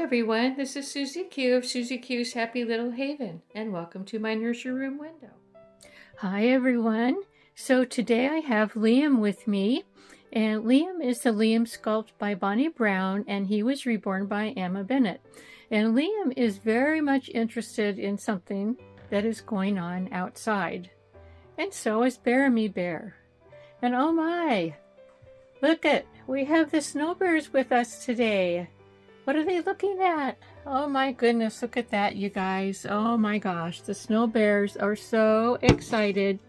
everyone, this is Suzy Q of Suzy Q's Happy Little Haven, and welcome to my Nursery Room Window. Hi everyone, so today I have Liam with me, and Liam is the Liam sculpt by Bonnie Brown, and he was reborn by Emma Bennett. And Liam is very much interested in something that is going on outside, and so is Bear Me Bear. And oh my, look it, we have the SnowBears with us today. What are they looking at? Oh my goodness, look at that, you guys. Oh my gosh, the SnowBears are so excited.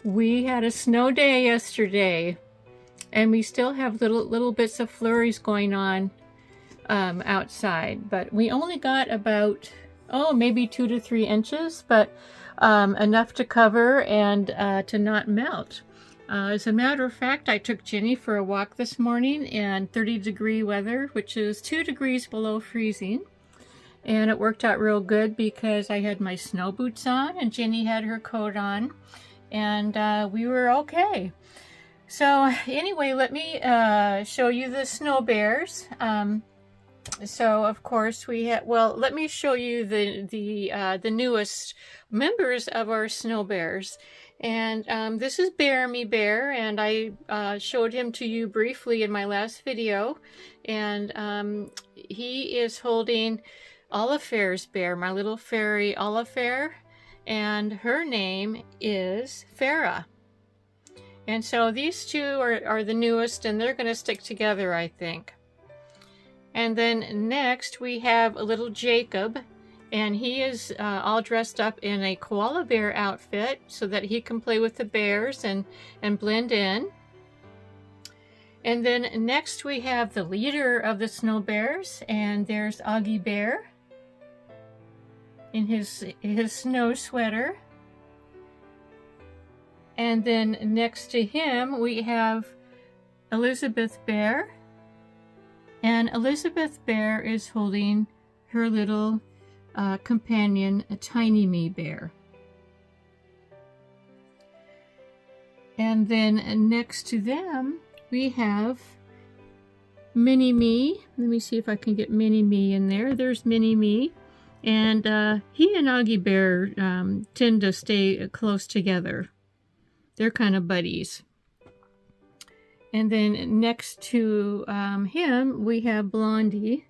We had a snow day yesterday, and we still have little bits of flurries going on outside, but we only got about, maybe 2 to 3 inches, but enough to cover and to not melt. As a matter of fact, I took Jenny for a walk this morning in 30-degree weather, which is 2 degrees below freezing. And it worked out real good because I had my snow boots on and Jenny had her coat on, and we were okay. So anyway, let me show you the SnowBears. So of course we have, let me show you the newest members of our SnowBears. And this is Bear Me Bear, and I showed him to you briefly in my last video. And he is holding Olafaire's bear, my little fairy Olafaire, and her name is Farah. And so these two are the newest, and they're going to stick together, I think. And then next we have a little Jacob, and he is all dressed up in a koala bear outfit so that he can play with the bears and blend in. And then next we have the leader of the SnowBears, and there's Augie Bear in his snow sweater. And then next to him we have Elizabeth Bear, and Elizabeth Bear is holding her little companion, a Tiny Me Bear. And then next to them we have Mini Me. Let me see if I can get Mini Me in there. There's Mini Me, and he and Augie Bear tend to stay close together. They're kind of buddies. And then next to him we have Blondie,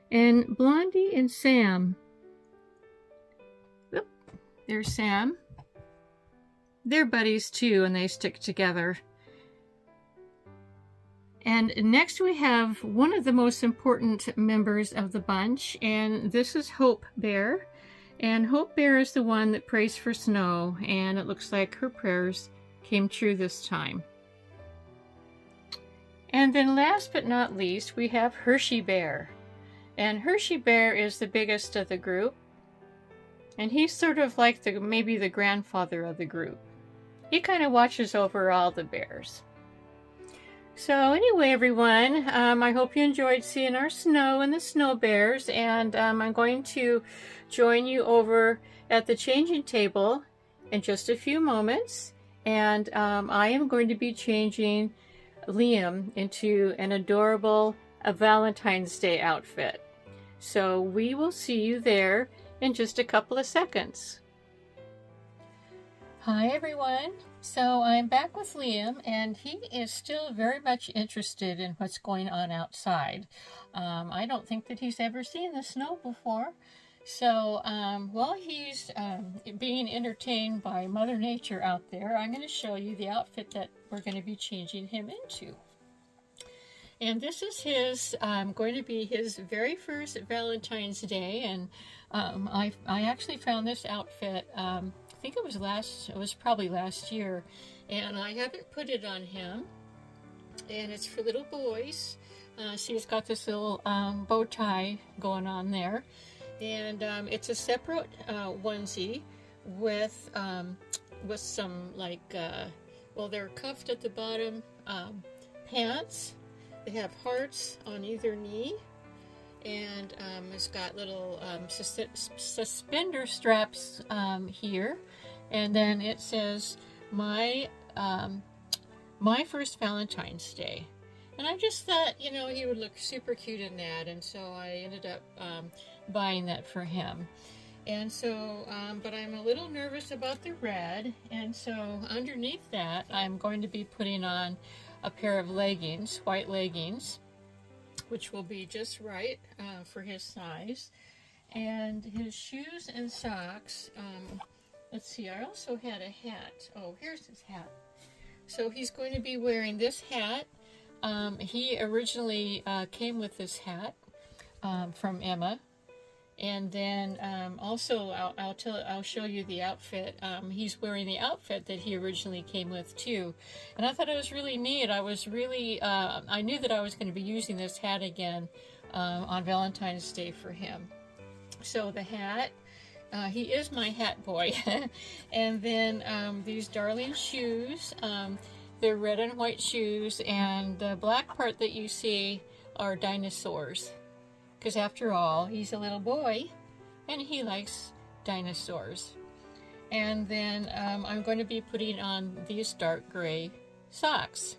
and Blondie and Sam. Oop, there's Sam. They're buddies too, and they stick together. And next we have one of the most important members of the bunch, and this is Hope Bear. And Hope Bear is the one that prays for snow, and it looks like her prayers came true this time. And then last but not least, we have Hershey Bear. And Hershey Bear is the biggest of the group, and he's sort of like maybe the grandfather of the group. He kind of watches over all the bears. So anyway, everyone, I hope you enjoyed seeing our snow and the SnowBears, and I'm going to join you over at the changing table in just a few moments, and I am going to be changing Liam into an adorable Valentine's Day outfit. So we will see you there in just a couple of seconds. Hi everyone, so I'm back with Liam, and he is still very much interested in what's going on outside. I don't think that he's ever seen the snow before. So while he's being entertained by Mother Nature out there, I'm going to show you the outfit that we're going to be changing him into. And this is going to be his very first Valentine's Day, and I actually found this outfit, I think it was probably last year, and I haven't put it on him, and it's for little boys. See, he's got this little bow tie going on there. And it's a separate onesie with some they're cuffed at the bottom pants. They have hearts on either knee, and it's got little suspender straps here, and then it says my first Valentine's Day. And I just thought, you know, he would look super cute in that, and so I ended up buying that for him. And so, but I'm a little nervous about the red, and so underneath that, I'm going to be putting on a pair of leggings, white leggings, which will be just right for his size. And his shoes and socks, let's see, I also had a hat. Oh, here's his hat. So he's going to be wearing this hat. He originally came with this hat from Emma. And then also I'll show you the outfit. He's wearing the outfit that he originally came with too, and I thought it was really neat. I was really I knew that I was going to be using this hat again on Valentine's Day for him. So the hat, he is my hat boy. And then these darling shoes, they're red and white shoes, and the black part that you see are dinosaurs. Because after all, he's a little boy and he likes dinosaurs. And then I'm going to be putting on these dark gray socks.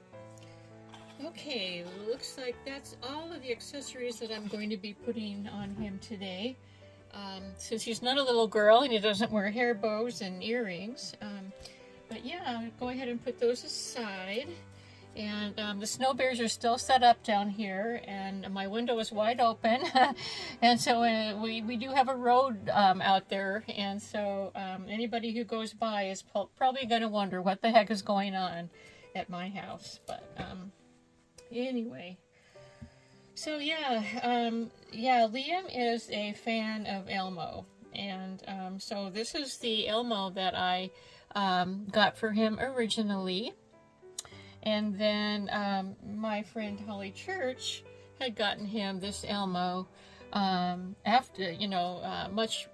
Okay, looks like that's all of the accessories that I'm going to be putting on him today. Since he's not a little girl and he doesn't wear hair bows and earrings. But yeah, I'll go ahead and put those aside. And the SnowBears are still set up down here, and my window is wide open. And so we do have a road out there, and so anybody who goes by is probably going to wonder what the heck is going on at my house. But anyway, so yeah, Liam is a fan of Elmo, and so this is the Elmo that I got for him originally. And then my friend Holly Church had gotten him this Elmo after, you know, much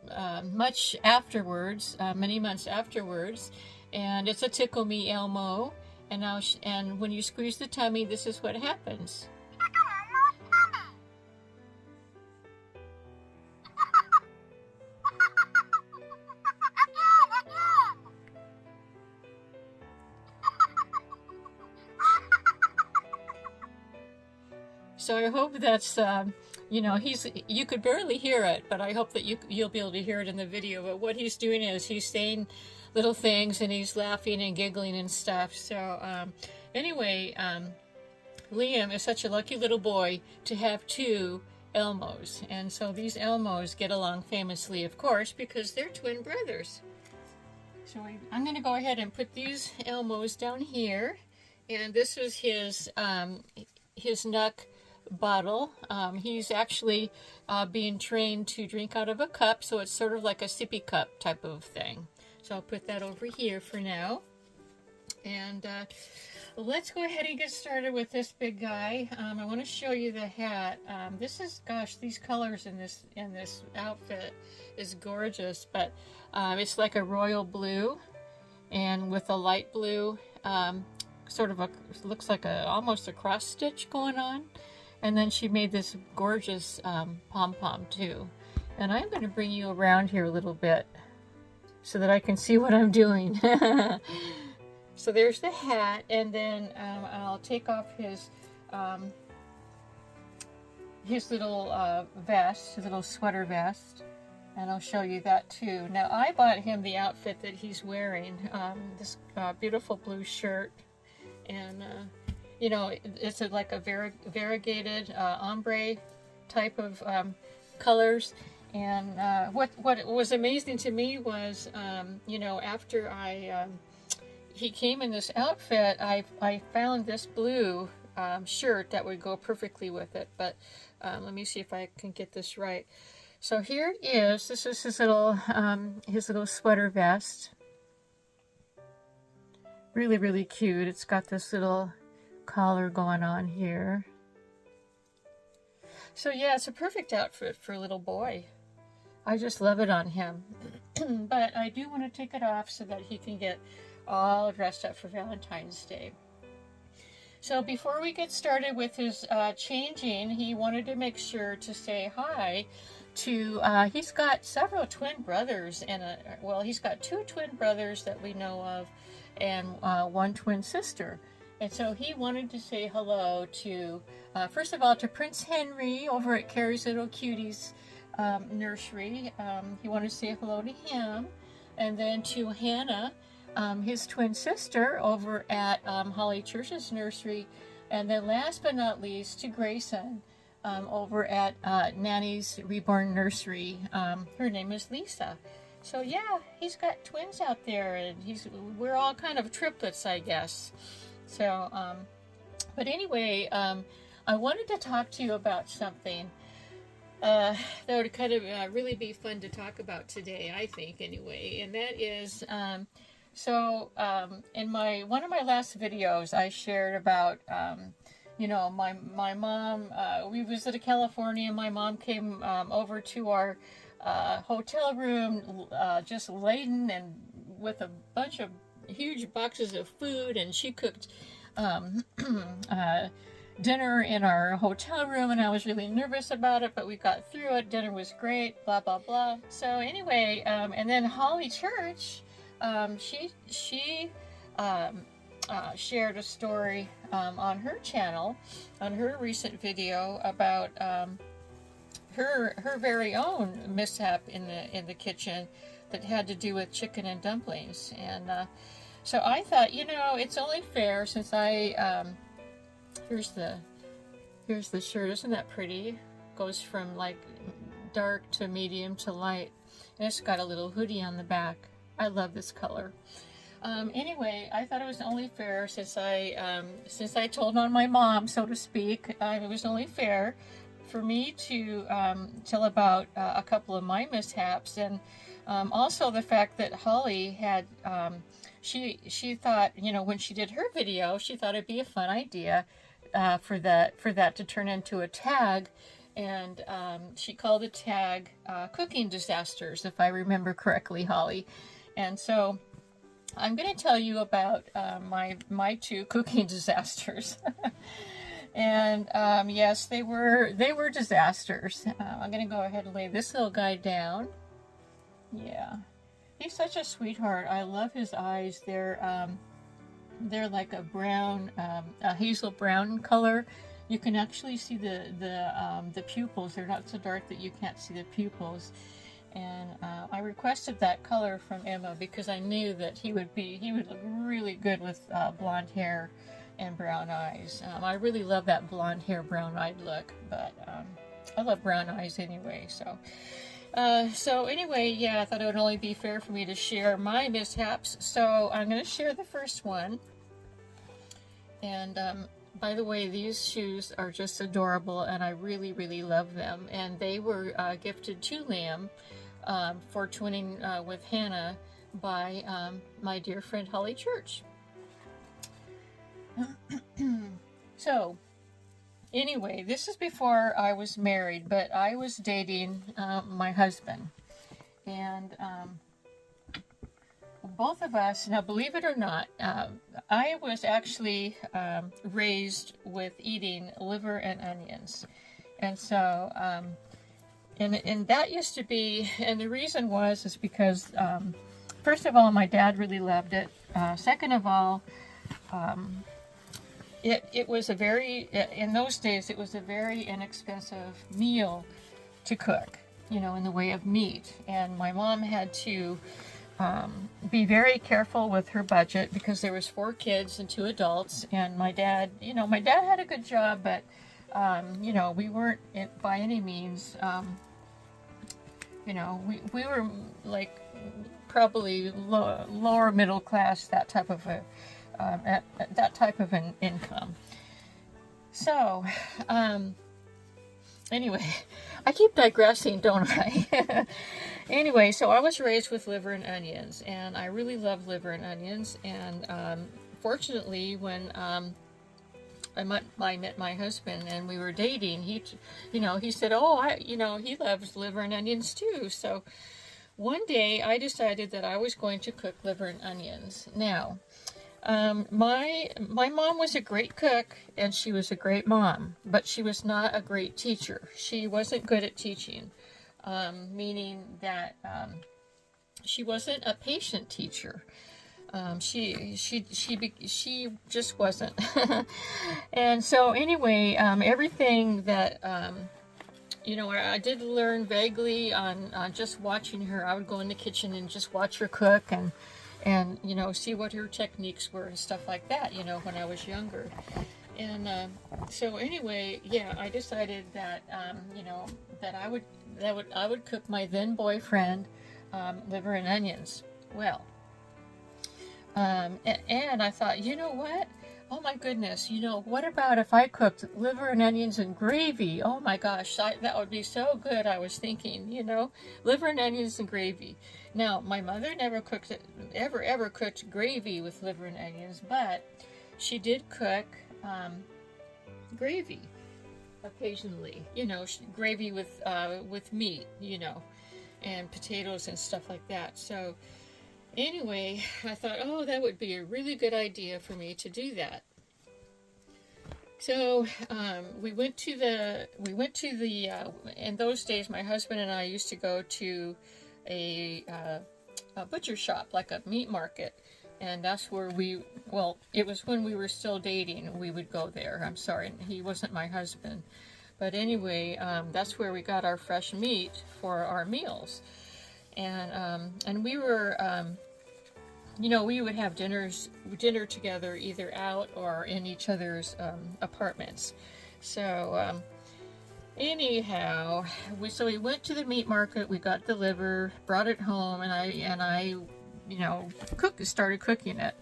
afterwards, many months afterwards. And it's a Tickle Me Elmo. And now, and when you squeeze the tummy, this is what happens. So I hope that's, you know, you could barely hear it, but I hope that you'll be able to hear it in the video. But what he's doing is he's saying little things and he's laughing and giggling and stuff. So anyway, Liam is such a lucky little boy to have two Elmos. And so these Elmos get along famously, of course, because they're twin brothers. So I'm going to go ahead and put these Elmos down here. And this is his Nuck bottle. He's actually being trained to drink out of a cup, so it's sort of like a sippy cup type of thing. So I'll put that over here for now. And let's go ahead and get started with this big guy. I want to show you the hat. This is, gosh, these colors in this outfit is gorgeous, but it's like a royal blue and with a light blue sort of looks like almost a cross stitch going on. And then she made this gorgeous pom-pom too. And I'm going to bring you around here a little bit so that I can see what I'm doing. So there's the hat, and then I'll take off his little vest, his little sweater vest, and I'll show you that too. Now I bought him the outfit that he's wearing, this beautiful blue shirt, and you know, it's like a variegated ombre type of colors. And what was amazing to me was, you know, after he came in this outfit, I found this blue shirt that would go perfectly with it. But let me see if I can get this right. So here it is. This is his little sweater vest. Really, really cute. It's got this little collar going on here. So yeah, it's a perfect outfit for a little boy. I just love it on him. But I do want to take it off so that he can get all dressed up for Valentine's Day. So before we get started with his changing, he wanted to make sure to say hi to, he's got several twin brothers, and well, he's got two twin brothers that we know of, and one twin sister. And so he wanted to say hello to, first of all, to Prince Henry over at Carrie's Little Cuties nursery. He wanted to say hello to him. And then to Hannah, his twin sister over at Holly Church's nursery. And then last but not least to Grayson over at Nanny's Reborn Nursery. Her name is Lisa. So yeah, he's got twins out there, and we're all kind of triplets, I guess. So, but anyway, I wanted to talk to you about something that would kind of really be fun to talk about today, I think, anyway. And that is, in one of my last videos, I shared about, you know, my mom. We visited California. My mom came over to our hotel room, just laden and with a bunch of huge boxes of food, and she cooked dinner in our hotel room, and I was really nervous about it, but we got through it. Dinner was great, blah blah blah. So anyway, and then Holly Church, she shared a story on her channel, on her recent video about her very own mishap in the kitchen that had to do with chicken and dumplings. And so I thought, you know, it's only fair, since I here's the shirt. Isn't that pretty? Goes from like dark to medium to light, and it's got a little hoodie on the back. I love this color. Anyway, I thought it was only fair, since I told on my mom, so to speak. It was only fair for me to tell about a couple of my mishaps, and also the fact that Holly had she thought, you know, when she did her video, she thought it'd be a fun idea for that to turn into a tag, and she called the tag Cooking Disasters, if I remember correctly, Holly. And so I'm going to tell you about my two cooking disasters. And yes, they were disasters. I'm going to go ahead and lay this little guy down. Yeah, he's such a sweetheart. I love his eyes. They're like a brown, a hazel brown color. You can actually see the pupils. They're not so dark that you can't see the pupils. And I requested that color from Emma because I knew that he would look really good with blonde hair and brown eyes. I really love that blonde hair, brown eyed look, but I love brown eyes anyway. So anyway, yeah, I thought it would only be fair for me to share my mishaps. So I'm going to share the first one. And by the way, these shoes are just adorable, and I really, really love them. And they were gifted to Liam for twinning with Hannah by my dear friend Holly Church. So anyway, this is before I was married, but I was dating my husband. And both of us, now believe it or not, I was actually raised with eating liver and onions. And so, and that used to be, and the reason is because, first of all, my dad really loved it. Second of all, it was a very, in those days, it was a very inexpensive meal to cook, you know, in the way of meat. And my mom had to be very careful with her budget because there was 4 kids and 2 adults. And my dad, you know, my dad had a good job, but, you know, we weren't by any means, you know, we were like probably lower middle class, that type of an income. So, anyway, I keep digressing, don't I? Anyway, so I was raised with liver and onions, and I really love liver and onions. And fortunately, when I met my husband and we were dating, he said, "Oh, he loves liver and onions too." So one day I decided that I was going to cook liver and onions. Now, my mom was a great cook, and she was a great mom, but she was not a great teacher. She wasn't good at teaching, meaning that she wasn't a patient teacher. She just wasn't. And so anyway, everything that you know, I did learn vaguely on just watching her. I would go in the kitchen and just watch her cook and you know, see what her techniques were and stuff like that, you know, when I was younger. And so anyway, yeah, I decided that you know, that I would cook my then boyfriend liver and onions. Well, and I thought, you know what? Oh my goodness, you know, what about if I cooked liver and onions and gravy? Oh my gosh, that would be so good, I was thinking, you know, liver and onions and gravy. Now, my mother never cooked it, ever cooked gravy with liver and onions, but she did cook gravy occasionally, you know, gravy with meat, you know, and potatoes and stuff like that. So anyway, I thought, oh, that would be a really good idea for me to do that. So we went to the in those days, my husband and I used to go to a butcher shop, like a meat market, and that's where well, it was when we were still dating, we would go there. I'm sorry, he wasn't my husband. But anyway, that's where we got our fresh meat for our meals. And we were, you know, we would have dinner together either out or in each other's apartments. So anyhow, we went to the meat market. We got the liver, brought it home, and I, you know, started cooking it.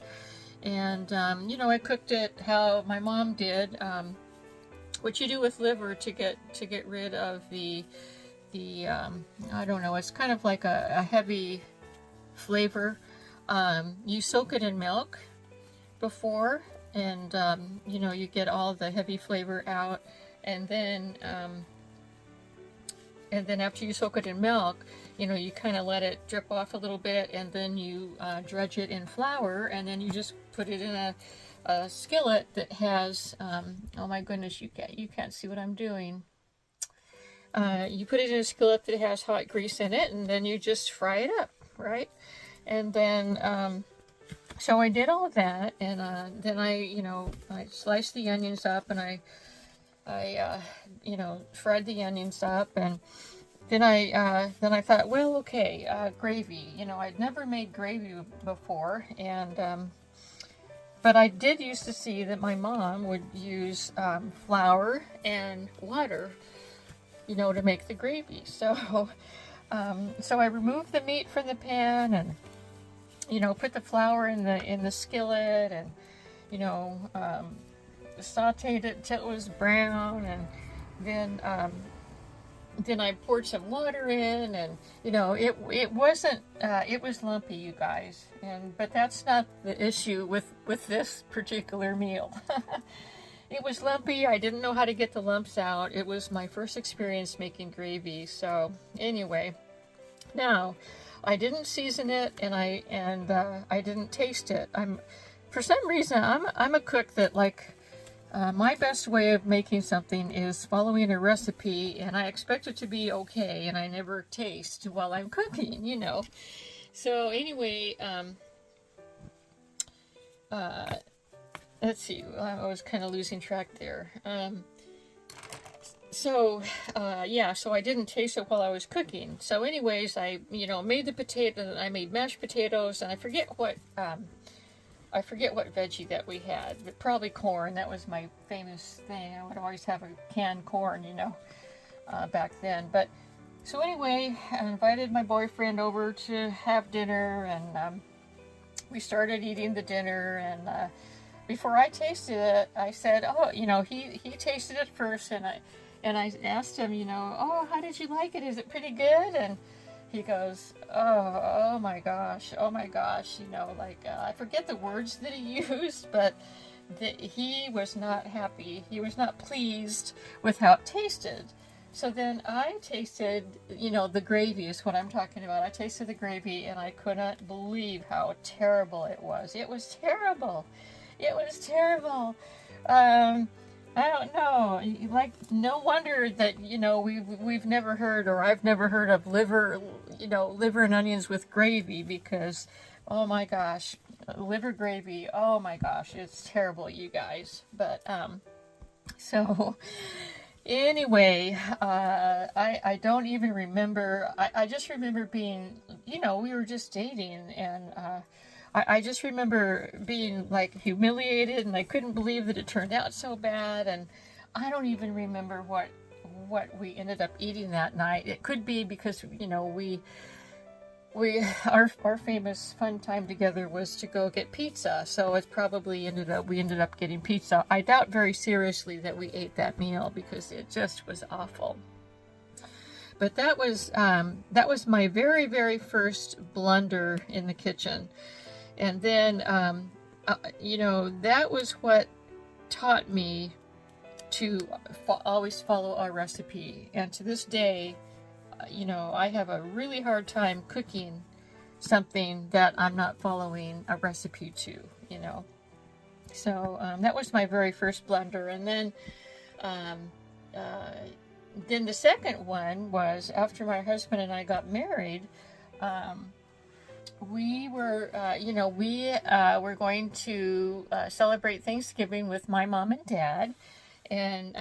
And you know, I cooked it how my mom did. What you do with liver to get rid of the I don't know, it's kind of like a heavy flavor. You soak it in milk before, and you know, you get all the heavy flavor out, and then after you soak it in milk, you know, you kind of let it drip off a little bit, and then you dredge it in flour, and then you just put it in a skillet that has oh my goodness, you can't see what I'm doing. You put it in a skillet that has hot grease in it, and then you just fry it up, right? And then so I did all of that, and then I sliced the onions up, and I you know, fried the onions up, and then I thought, well, okay, gravy. You know, I'd never made gravy before, and but I did used to see that my mom would use flour and water, you know, to make the gravy. So so I removed the meat from the pan, and you know, put the flour in the skillet, and you know, sauteed it till it was brown, and then I poured some water in, and you know, it wasn't it was lumpy, you guys, but that's not the issue with this particular meal. It was lumpy. I didn't know how to get the lumps out. It was my first experience making gravy. So anyway, now I didn't season it, and I didn't taste it. For some reason, I'm a cook that, like, my best way of making something is following a recipe, and I expect it to be okay, and I never taste while I'm cooking, you know. So anyway, let's see, I was kind of losing track there. Yeah, so I didn't taste it while I was cooking. So anyways, I, you know, made I made mashed potatoes, and I forget what veggie that we had, but probably corn. That was my famous thing. I would always have a canned corn, you know, back then. But so anyway, I invited my boyfriend over to have dinner, and we started eating the dinner, and before I tasted it, I said, oh, you know, he tasted it first, and I asked him, you know, oh, how did you like it? Is it pretty good? And he goes, oh my gosh, you know, like, I forget the words that he used, but he was not happy. He was not pleased with how it tasted. So then I tasted, you know, the gravy is what I'm talking about. I tasted the gravy, and I could not believe how terrible it was. It was terrible. It was terrible. I don't know, like, no wonder that, you know, we've never heard, or I've never heard of liver and onions with gravy, because Oh my gosh, liver gravy. Oh my gosh, it's terrible, you guys. But so anyway, I don't even remember. I just remember being, you know, we were just dating, and I just remember being like humiliated, and I couldn't believe that it turned out so bad. And I don't even remember what we ended up eating that night. It could be because, you know, our famous fun time together was to go get pizza, so it probably we ended up getting pizza. I doubt very seriously that we ate that meal because it just was awful. But that was my very, very first blunder in the kitchen. And then you know, that was what taught me to always follow our recipe. And to this day, you know, I have a really hard time cooking something that I'm not following a recipe to, you know. So that was my very first blunder. And then the second one was after my husband and I got married. We were, you know, we were going to celebrate Thanksgiving with my mom and dad. And,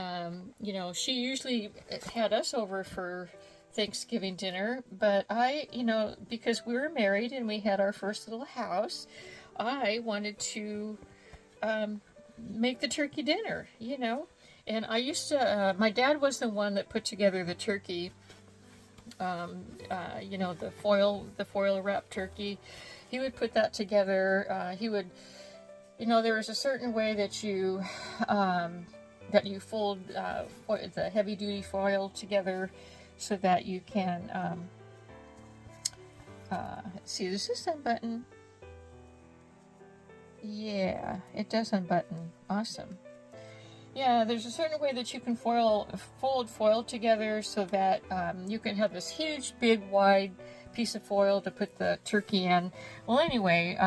you know, she usually had us over for Thanksgiving dinner, but you know, because we were married and we had our first little house, I wanted to make the turkey dinner, you know. And I used to, my dad was the one that put together the turkey, you know, the foil wrap turkey. He would put that together. He would, you know, there was a certain way that you fold the heavy duty foil together so that you can, let's see, does this unbutton? Yeah, it does unbutton. Awesome. Yeah, there's a certain way that you can fold foil together so that you can have this huge, big, wide piece of foil to put the turkey in. Well, anyway,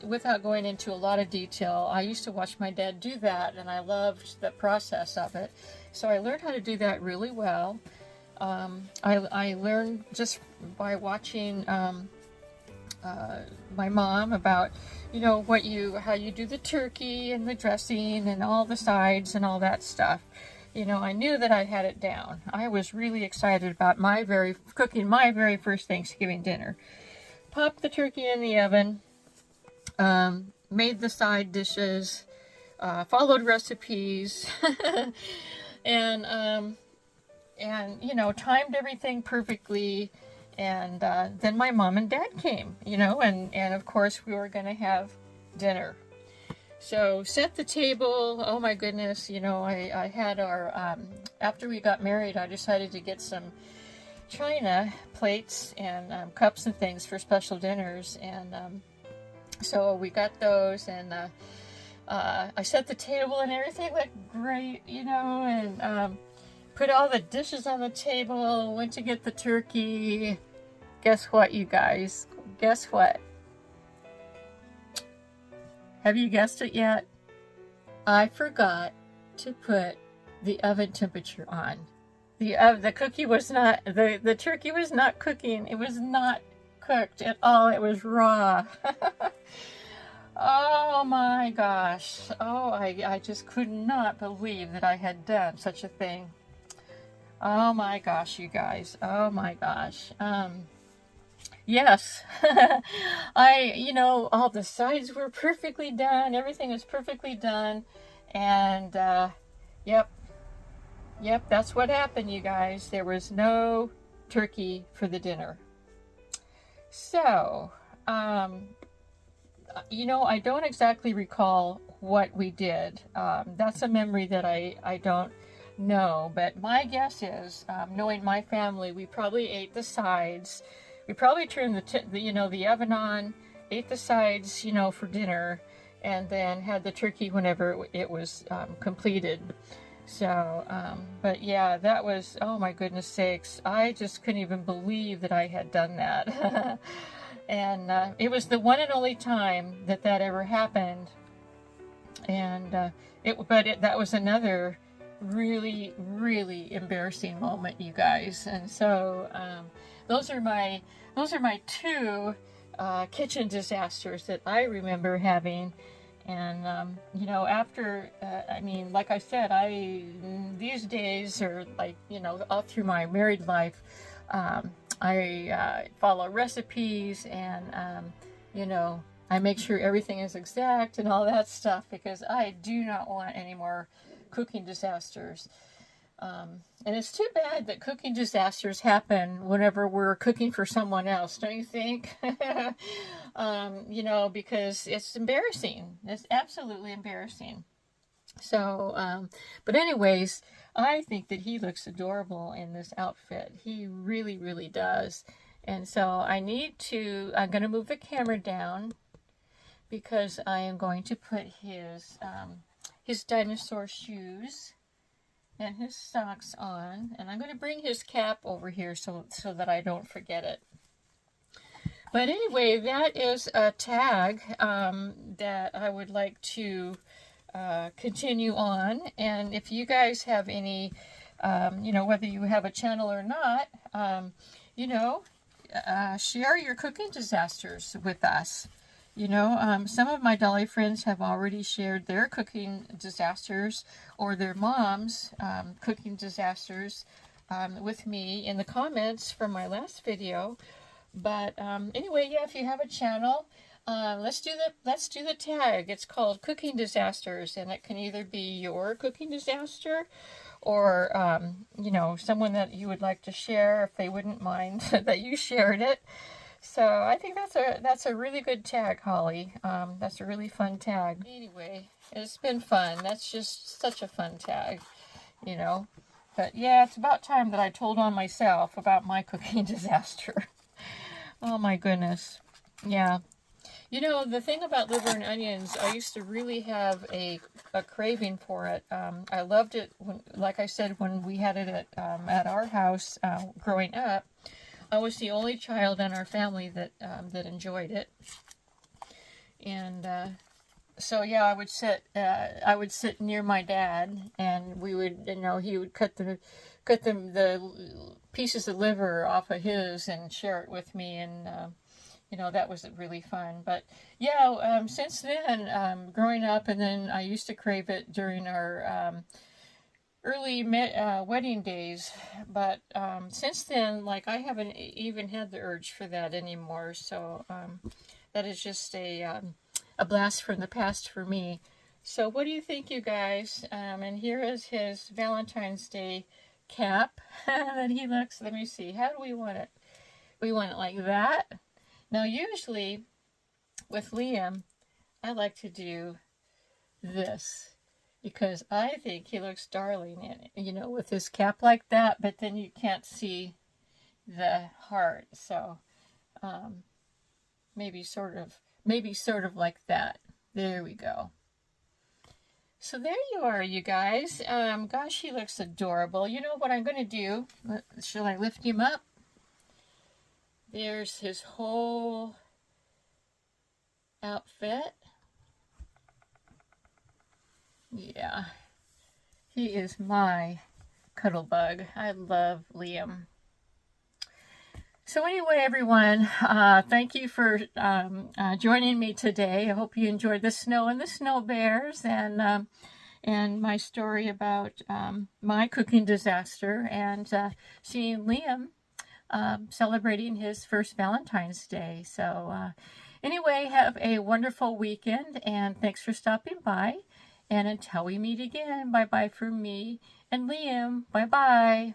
without going into a lot of detail, I used to watch my dad do that, and I loved the process of it. So I learned how to do that really well. I learned just by watching my mom about, you know, how you do the turkey and the dressing and all the sides and all that stuff. You know, I knew that I had it down. I was really excited about cooking my very first Thanksgiving dinner. Popped the turkey in the oven, made the side dishes, followed recipes, and you know, timed everything perfectly. And then my mom and dad came, you know, and of course we were going to have dinner. So set the table. Oh my goodness, you know, I had our, after we got married, I decided to get some china plates and cups and things for special dinners. And so we got those, and I set the table and everything looked great, you know, and put all the dishes on the table, went to get the turkey. Guess what, you guys? Guess what? Have you guessed it yet? I forgot to put the oven temperature on. The cookie was not, the turkey was not cooking. It was not cooked at all. It was raw. Oh my gosh. Oh, I just could not believe that I had done such a thing. Oh my gosh, you guys. Oh my gosh. Yes. You know, all the sides were perfectly done. Everything was perfectly done. And, yep, that's what happened, you guys. There was no turkey for the dinner. So, you know, I don't exactly recall what we did. That's a memory that I don't know. But my guess is, knowing my family, we probably ate the sides. We probably turned the oven on, ate the sides, you know, for dinner, and then had the turkey whenever it was completed. So, but yeah, that was, oh my goodness sakes, I just couldn't even believe that I had done that. And it was the one and only time that ever happened. And that was another really, really embarrassing moment, you guys. And so those are my two kitchen disasters that I remember having. And you know, after I mean, like I said, these days, or like, you know, all through my married life, I follow recipes, and you know, I make sure everything is exact and all that stuff, because I do not want any more cooking disasters. And it's too bad that cooking disasters happen whenever we're cooking for someone else, don't you think? You know, because it's embarrassing. It's absolutely embarrassing. So, but anyways, I think that he looks adorable in this outfit. He really, really does. And so I'm going to move the camera down, because I am going to put his dinosaur shoes and his socks on, and I'm going to bring his cap over here so that I don't forget it. But anyway, that is a tag that I would like to continue on. And if you guys have any, you know, whether you have a channel or not, you know, share your cooking disasters with us. You know, some of my Dolly friends have already shared their cooking disasters, or their mom's cooking disasters with me in the comments from my last video. But anyway, yeah, if you have a channel, let's do the tag. It's called Cooking Disasters, and it can either be your cooking disaster, or you know, someone that you would like to share, if they wouldn't mind that you shared it. So I think that's a really good tag, Holly. That's a really fun tag. Anyway, it's been fun. That's just such a fun tag, you know. But yeah, it's about time that I told on myself about my cooking disaster. Oh my goodness. Yeah. You know, the thing about liver and onions, I used to really have a craving for it. I loved it, like I said, when we had it at our house growing up. I was the only child in our family that enjoyed it, and so yeah, I would sit near my dad, and we would, you know, he would cut the pieces of liver off of his and share it with me, and you know, that was really fun. But yeah, since then, growing up, and then I used to crave it during our early wedding days, but since then, like, I haven't even had the urge for that anymore. So that is just a blast from the past for me. So what do you think, you guys? And here is his Valentine's Day cap that he looks. Let me see. How do we want it? We want it like that. Now, usually with Liam, I like to do this, because I think he looks darling in it, you know, with his cap like that, but then you can't see the heart. So maybe sort of like that. There we go. So there you are, you guys. Gosh, he looks adorable. You know what I'm going to do? Shall I lift him up? There's his whole outfit. Yeah, he is my cuddle bug. I love Liam. So anyway, everyone, thank you for joining me today. I hope you enjoyed the snow and the SnowBears, and my story about my cooking disaster, and seeing Liam celebrating his first Valentine's Day. So anyway, have a wonderful weekend, and thanks for stopping by. And until we meet again, bye-bye from me and Liam. Bye-bye.